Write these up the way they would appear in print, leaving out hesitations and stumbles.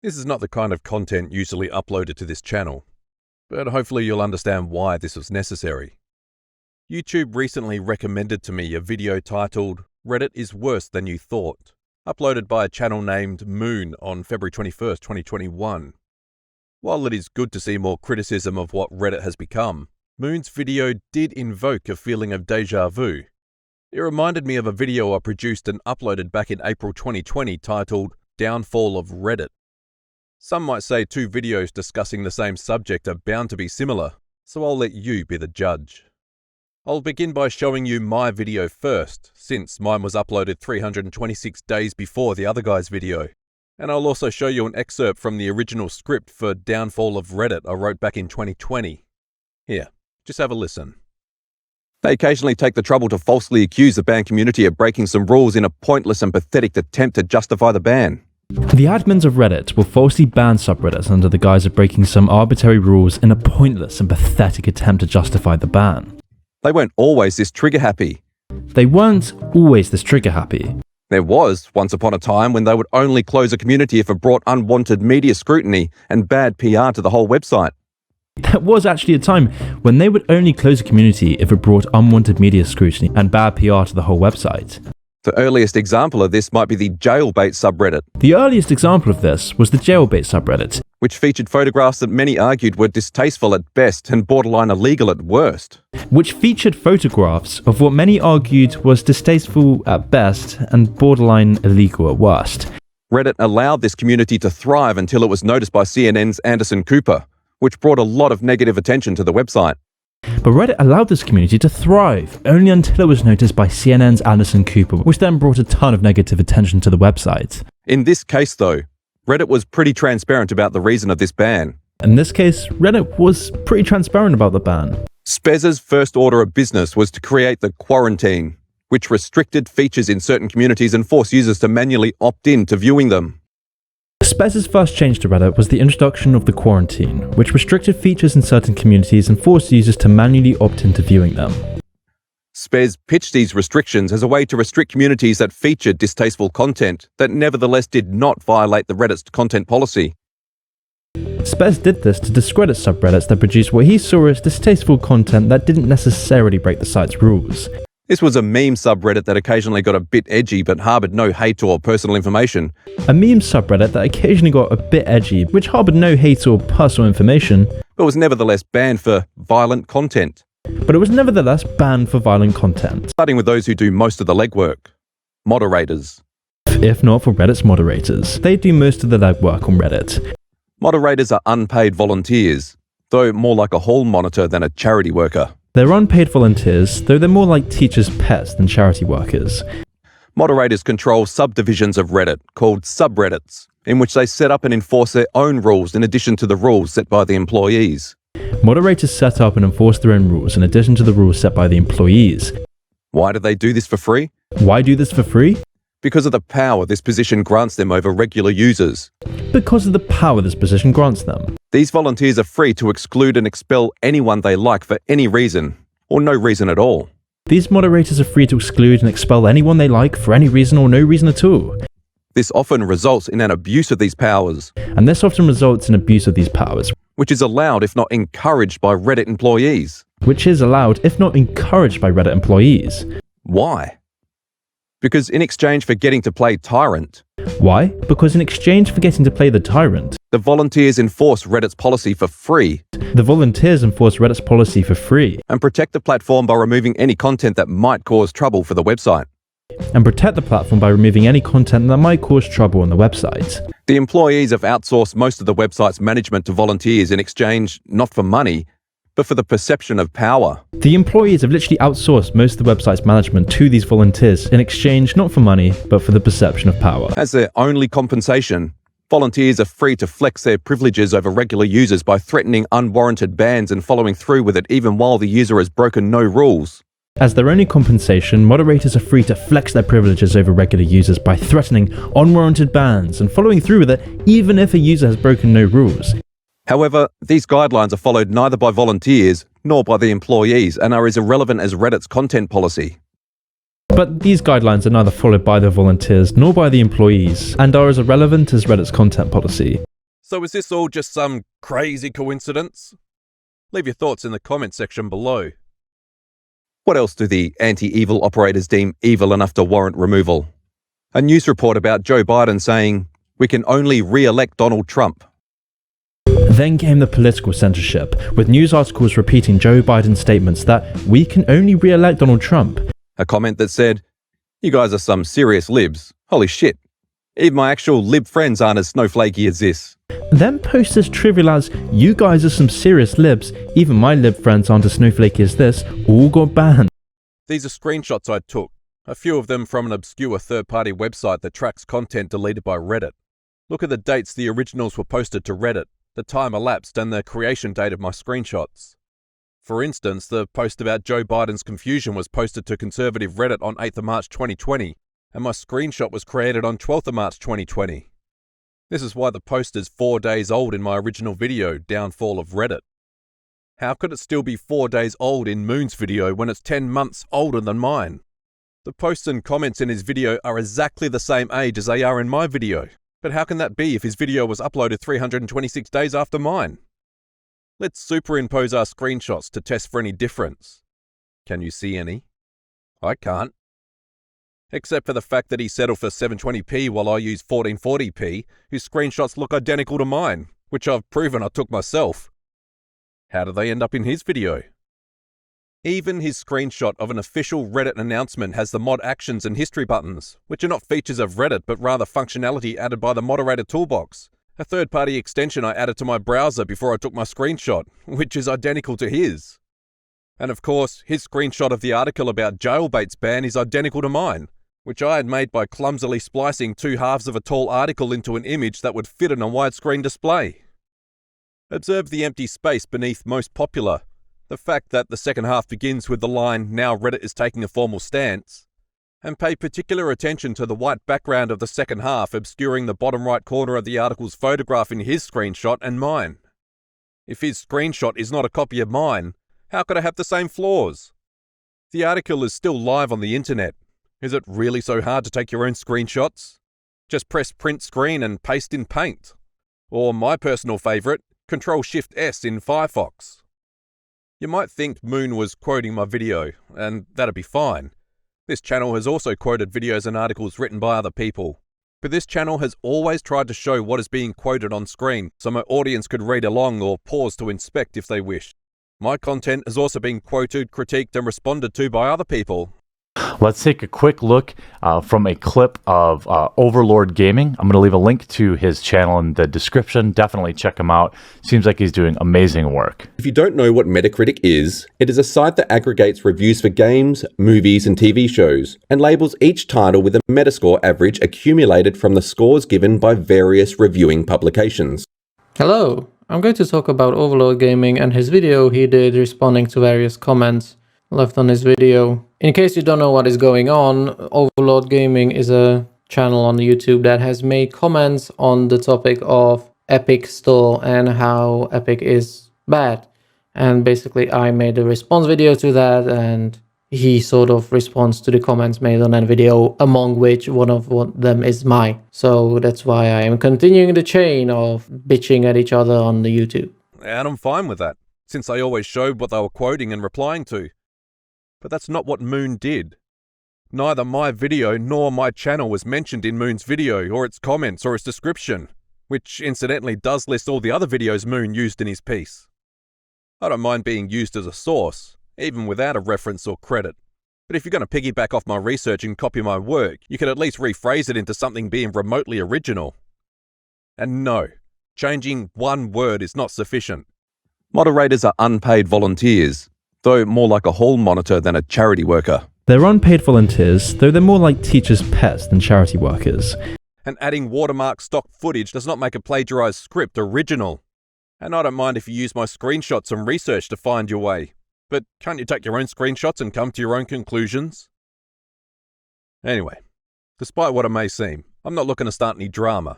This is not the kind of content usually uploaded to this channel, but hopefully you'll understand why this was necessary. YouTube recently recommended to me a video titled "Reddit is Worse Than You Thought," uploaded by a channel named Moon on February 21st, 2021. While it is good to see more criticism of what Reddit has become, Moon's video did invoke a feeling of deja vu. It reminded me of a video I produced and uploaded back in April 2020 titled "Downfall of Reddit." Some might say two videos discussing the same subject are bound to be similar, so I'll let you be the judge. I'll begin by showing you my video first, since mine was uploaded 326 days before the other guy's video. And I'll also show you an excerpt from the original script for Downfall of Reddit I wrote back in 2020. Here, just have a listen. They occasionally take the trouble to falsely accuse the ban community of breaking some rules in a pointless and pathetic attempt to justify the ban. The admins of Reddit will falsely ban subreddits under the guise of breaking some arbitrary rules in a pointless and pathetic attempt to justify the ban. They weren't always this trigger-happy. They weren't always this trigger-happy. There was, once upon a time, when they would only close a community if it brought unwanted media scrutiny and bad PR to the whole website. There was actually a time when they would only close a community if it brought unwanted media scrutiny and bad PR to the whole website. The earliest example of this might be the jailbait subreddit, The earliest example of this was the jailbait subreddit, which featured photographs that many argued were distasteful at best and borderline illegal at worst. which featured photographs of what many argued was distasteful at best and borderline illegal at worst. Reddit allowed this community to thrive until it was noticed by CNN's Anderson Cooper, which brought a lot of negative attention to the website. But Reddit allowed this community to thrive only until it was noticed by CNN's Anderson Cooper, which then brought a ton of negative attention to the website. In this case, though, Reddit was pretty transparent about the reason of this ban. In this case, Reddit was pretty transparent about the ban. Spez's first order of business was to create the quarantine, which restricted features in certain communities and forced users to manually opt in to viewing them. Spez's first change to Reddit was the introduction of the quarantine, which restricted features in certain communities and forced users to manually opt into viewing them. Spez pitched these restrictions as a way to restrict communities that featured distasteful content that nevertheless did not violate the Reddit's content policy. Spez did this to discredit subreddits that produced what he saw as distasteful content that didn't necessarily break the site's rules. This was a meme subreddit that occasionally got a bit edgy but harbored no hate or personal information. A meme subreddit that occasionally got a bit edgy, which harbored no hate or personal information, But was nevertheless banned for violent content, but it was nevertheless banned for violent content, starting with those who do most of the legwork. Moderators. if not for Reddit's moderators. They do most of the legwork on Reddit. Moderators are unpaid volunteers, though more like a hall monitor than a charity worker. They're unpaid volunteers, though they're more like teachers' pets than charity workers. Moderators control subdivisions of Reddit called subreddits, in which they set up and enforce their own rules in addition to the rules set by the employees. Moderators set up and enforce their own rules in addition to the rules set by the employees. Why do they do this for free? Why do this for free? Because of the power this position grants them over regular users. Because of the power this position grants them. These volunteers are free to exclude and expel anyone they like for any reason, or no reason at all. These moderators are free to exclude and expel anyone they like for any reason or no reason at all. This often results in an abuse of these powers, And this often results in abuse of these powers, which is allowed if not encouraged by Reddit employees. which is allowed if not encouraged by Reddit employees. Why? Because in exchange for getting to play Tyrant, Why? Because in exchange for getting to play the tyrant, the volunteers enforce Reddit's policy for free the volunteers enforce Reddit's policy for free, and protect the platform by removing any content that might cause trouble for the website. and protect the platform by removing any content that might cause trouble on the website. The employees have outsourced most of the website's management to volunteers in exchange not for money, but for the perception of power. The employees have literally outsourced most of the website's management to these volunteers in exchange not for money, but for the perception of power. As their only compensation, volunteers are free to flex their privileges over regular users by threatening unwarranted bans and following through with it even while the user has broken no rules. As their only compensation, moderators are free to flex their privileges over regular users by threatening unwarranted bans and following through with it even if a user has broken no rules. However, these guidelines are followed neither by volunteers nor by the employees and are as irrelevant as Reddit's content policy. But these guidelines are neither followed by the volunteers nor by the employees, and are as irrelevant as Reddit's content policy. So is this all just some crazy coincidence? Leave your thoughts in the comment section below. What else do the anti-evil operators deem evil enough to warrant removal? A news report about Joe Biden saying, "We can only re-elect Donald Trump." Then came the political censorship, with news articles repeating Joe Biden's statements that we can only re-elect Donald Trump. A comment that said, "You guys are some serious libs. Holy shit. Even my actual lib friends aren't as snowflakey as this." Then posts as trivial as, you guys are some serious libs, even my lib friends aren't as snowflakey as this, all got banned. These are screenshots I took, a few of them from an obscure third-party website that tracks content deleted by Reddit. Look at the dates the originals were posted to Reddit, the time elapsed and the creation date of my screenshots. For instance, the post about Joe Biden's confusion was posted to conservative Reddit on 8th of March 2020, and my screenshot was created on 12th of March 2020. This is why the post is 4 days old in my original video, Downfall of Reddit. How could it still be 4 days old in Moon's video when it's 10 months older than mine? The posts and comments in his video are exactly the same age as they are in my video. But how can that be if his video was uploaded 326 days after mine? Let's superimpose our screenshots to test for any difference. Can you see any? I can't. Except for the fact that he settled for 720p while I use 1440p, whose screenshots look identical to mine, which I've proven I took myself. How did they end up in his video? Even his screenshot of an official Reddit announcement has the mod actions and history buttons, which are not features of Reddit but rather functionality added by the moderator toolbox, a third-party extension I added to my browser before I took my screenshot, which is identical to his. And of course, his screenshot of the article about jailbait's ban is identical to mine, which I had made by clumsily splicing two halves of a tall article into an image that would fit in a widescreen display. Observe the empty space beneath most popular, the fact that the second half begins with the line, "Now Reddit is taking a formal stance," and pay particular attention to the white background of the second half obscuring the bottom right corner of the article's photograph in his screenshot and mine. If his screenshot is not a copy of mine, how could I have the same flaws? The article is still live on the internet. Is it really so hard to take your own screenshots? Just press print screen and paste in Paint. Or my personal favourite, Ctrl-Shift-S in Firefox. You might think Moon was quoting my video, and that'd be fine. This channel has also quoted videos and articles written by other people. But this channel has always tried to show what is being quoted on screen, so my audience could read along or pause to inspect if they wish. My content has also been quoted, critiqued, and responded to by other people. Let's take a quick look from a clip of Overlord Gaming. I'm going to leave a link to his channel in the description. Definitely check him out. Seems like he's doing amazing work. If you don't know what Metacritic is, it is a site that aggregates reviews for games, movies, and TV shows, and labels each title with a Metascore average accumulated from the scores given by various reviewing publications. Hello, I'm going to talk about Overlord Gaming and his video he did responding to various comments left on his video. In case you don't know what is going on, Overlord Gaming is a channel on YouTube that has made comments on the topic of Epic Store and how Epic is bad. And basically I made a response video to that, and he sort of responds to the comments made on that video, among which one of them is mine. So that's why I am continuing the chain of bitching at each other on the YouTube. And I'm fine with that, since I always showed what they were quoting and replying to. But that's not what Moon did. Neither my video nor my channel was mentioned in Moon's video or its comments or its description, which incidentally does list all the other videos Moon used in his piece. I don't mind being used as a source, even without a reference or credit. But if you're going to piggyback off my research and copy my work, you could at least rephrase it into something being remotely original. And no, changing one word is not sufficient. Moderators are unpaid volunteers, though more like a hall monitor than a charity worker. They're unpaid volunteers, though they're more like teachers' pets than charity workers. And adding watermark stock footage does not make a plagiarized script original. And I don't mind if you use my screenshots and research to find your way. But can't you take your own screenshots and come to your own conclusions? Anyway, despite what it may seem, I'm not looking to start any drama.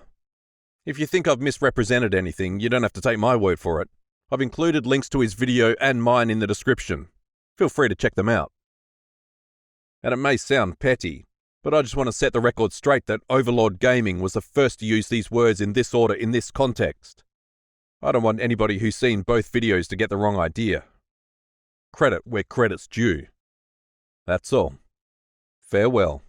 If you think I've misrepresented anything, you don't have to take my word for it. I've included links to his video and mine in the description. Feel free to check them out. And it may sound petty, But I just want to set the record straight that Overlord Gaming was the first to use these words in this order in this context. I don't want anybody who's seen both videos to get the wrong idea. Credit where credit's due. That's all. Farewell.